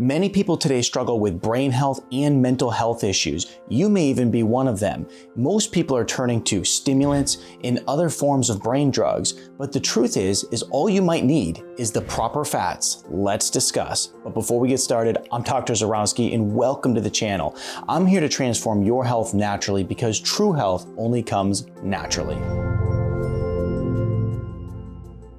Many people today struggle with brain health and mental health issues. You may even be one of them. Most people are turning to stimulants and other forms of brain drugs, but the truth is all you might need is the proper fats. Let's discuss. But before we get started, I'm Dr. Zyrowski and welcome to the channel. I'm here to transform your health naturally because true health only comes naturally.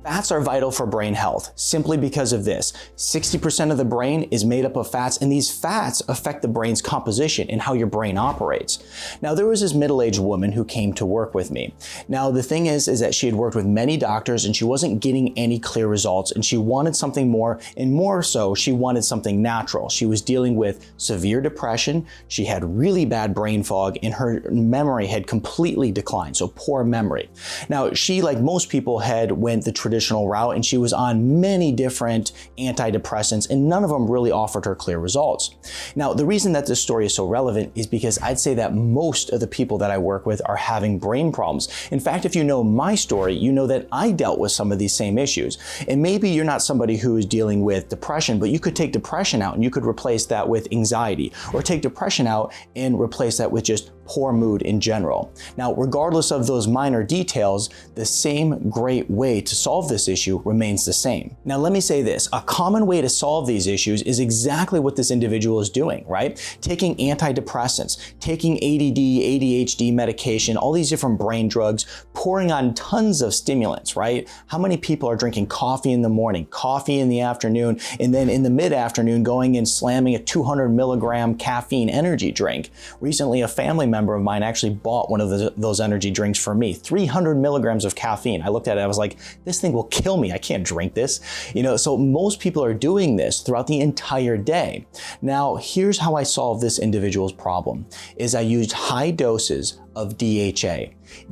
Fats are vital for brain health simply because of this. 60% of the brain is made up of fats, and these fats affect the brain's composition and how your brain operates. Now, there was this middle-aged woman who came to work with me. Now, the thing is that she had worked with many doctors and she wasn't getting any clear results, and she wanted something more, and more so, she wanted something natural. She was dealing with severe depression, she had really bad brain fog, and her memory had completely declined, so poor memory. Now, she, like most people, had went the traditional route, and she was on many different antidepressants, and none of them really offered her clear results. Now, the reason that this story is so relevant is because I'd say that most of the people that I work with are having brain problems. In fact, if you know my story, you know that I dealt with some of these same issues. And maybe you're not somebody who is dealing with depression, but you could take depression out and you could replace that with anxiety, or take depression out and replace that with just poor mood in general. Now, regardless of those minor details, the same great way to solve this issue remains the same. Now, let me say this, a common way to solve these issues is exactly what this individual is doing, right? Taking antidepressants, taking ADD, ADHD medication, all these different brain drugs, pouring on tons of stimulants, right? How many people are drinking coffee in the morning, coffee in the afternoon, and then in the mid-afternoon going and slamming a 200 milligram caffeine energy drink? Recently, a family member of mine actually bought one of those energy drinks for me, 300 milligrams of caffeine. I looked at it, I was like, this thing will kill me. I can't drink this. So most people are doing this throughout the entire day. Now, here's how I solved this individual's problem, is I used high doses of DHA.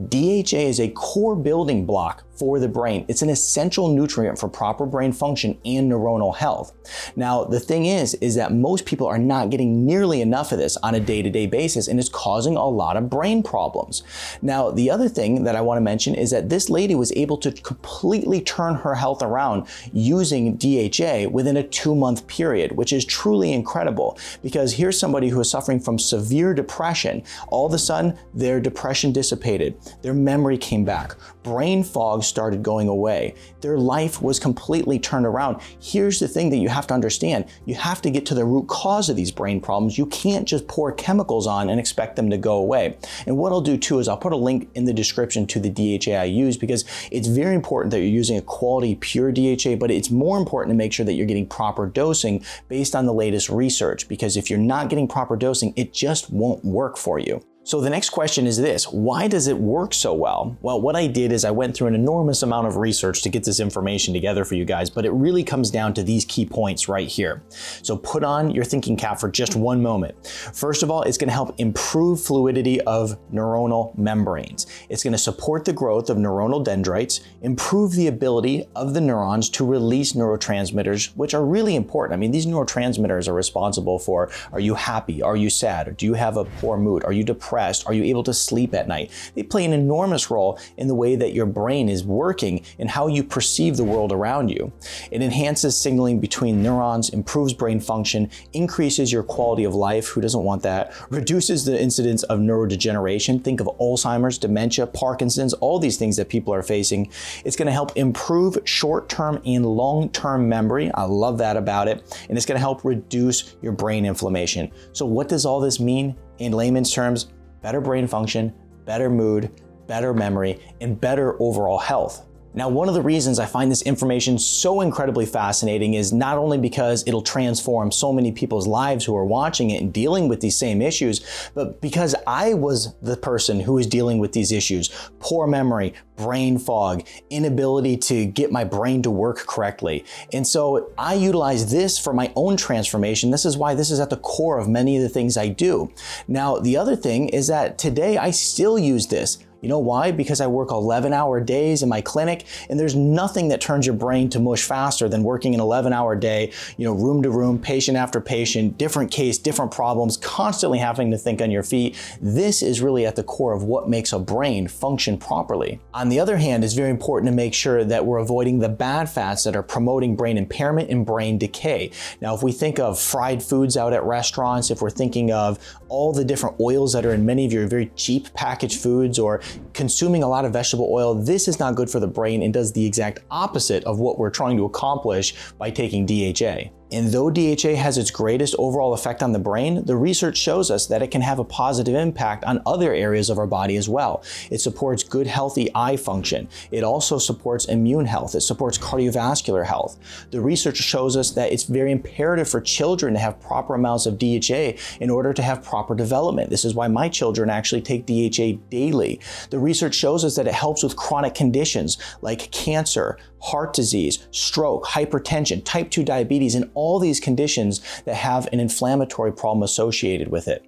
DHA is a core building block for the brain. It's an essential nutrient for proper brain function and neuronal health. Now, the thing is that most people are not getting nearly enough of this on a day-to-day basis, and it's causing a lot of brain problems. Now, the other thing that I want to mention is that this lady was able to completely turn her health around using DHA within a 2-month period, which is truly incredible, because here's somebody who is suffering from severe depression. All of a sudden, their depression dissipated, their memory came back, brain fog started going away, their life was completely turned around. Here's the thing that you have to understand. You have to get to the root cause of these brain problems. You can't just pour chemicals on and expect them to go away. And what I'll do too is I'll put a link in the description to the DHA I use, because it's very important that you're using a quality pure DHA, but it's more important to make sure that you're getting proper dosing based on the latest research, because if you're not getting proper dosing, it just won't work for you. So the next question is this, why does it work so well? Well, what I did is I went through an enormous amount of research to get this information together for you guys, but it really comes down to these key points right here. So put on your thinking cap for just one moment. First of all, it's going to help improve fluidity of neuronal membranes. It's going to support the growth of neuronal dendrites, improve the ability of the neurons to release neurotransmitters, which are really important. I mean, these neurotransmitters are responsible for, are you happy? Are you sad? Or do you have a poor mood? Are you depressed? Are you able to sleep at night? They play an enormous role in the way that your brain is working and how you perceive the world around you. It enhances signaling between neurons, improves brain function, increases your quality of life, who doesn't want that, reduces the incidence of neurodegeneration. Think of Alzheimer's, dementia, Parkinson's, all these things that people are facing. It's going to help improve short-term and long-term memory. I love that about it. And it's going to help reduce your brain inflammation. So what does all this mean in layman's terms? Better brain function, better mood, better memory, and better overall health. Now, one of the reasons I find this information so incredibly fascinating is not only because it'll transform so many people's lives who are watching it and dealing with these same issues, but because I was the person who was dealing with these issues. Poor memory, brain fog, inability to get my brain to work correctly. And so I utilize this for my own transformation. This is why this is at the core of many of the things I do. Now, the other thing is that today I still use this You know why? Because I work 11-hour days in my clinic, and there's nothing that turns your brain to mush faster than working an 11-hour day, room to room, patient after patient, different case, different problems, constantly having to think on your feet. This is really at the core of what makes a brain function properly. On the other hand, it's very important to make sure that we're avoiding the bad fats that are promoting brain impairment and brain decay. Now, if we think of fried foods out at restaurants, if we're thinking of all the different oils that are in many of your very cheap packaged foods, or consuming a lot of vegetable oil, this is not good for the brain and does the exact opposite of what we're trying to accomplish by taking DHA. And though DHA has its greatest overall effect on the brain, the research shows us that it can have a positive impact on other areas of our body as well. It supports good, healthy eye function. It also supports immune health. It supports cardiovascular health. The research shows us that it's very imperative for children to have proper amounts of DHA in order to have proper development. This is why my children actually take DHA daily. The research shows us that it helps with chronic conditions like cancer, heart disease, stroke, hypertension, type 2 diabetes, and all these conditions that have an inflammatory problem associated with it.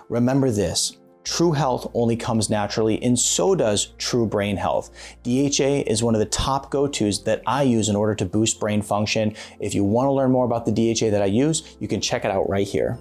Remember this, true health only comes naturally, and so does true brain health. DHA is one of the top go-tos that I use in order to boost brain function. If you want to learn more about the DHA that I use, you can check it out right here.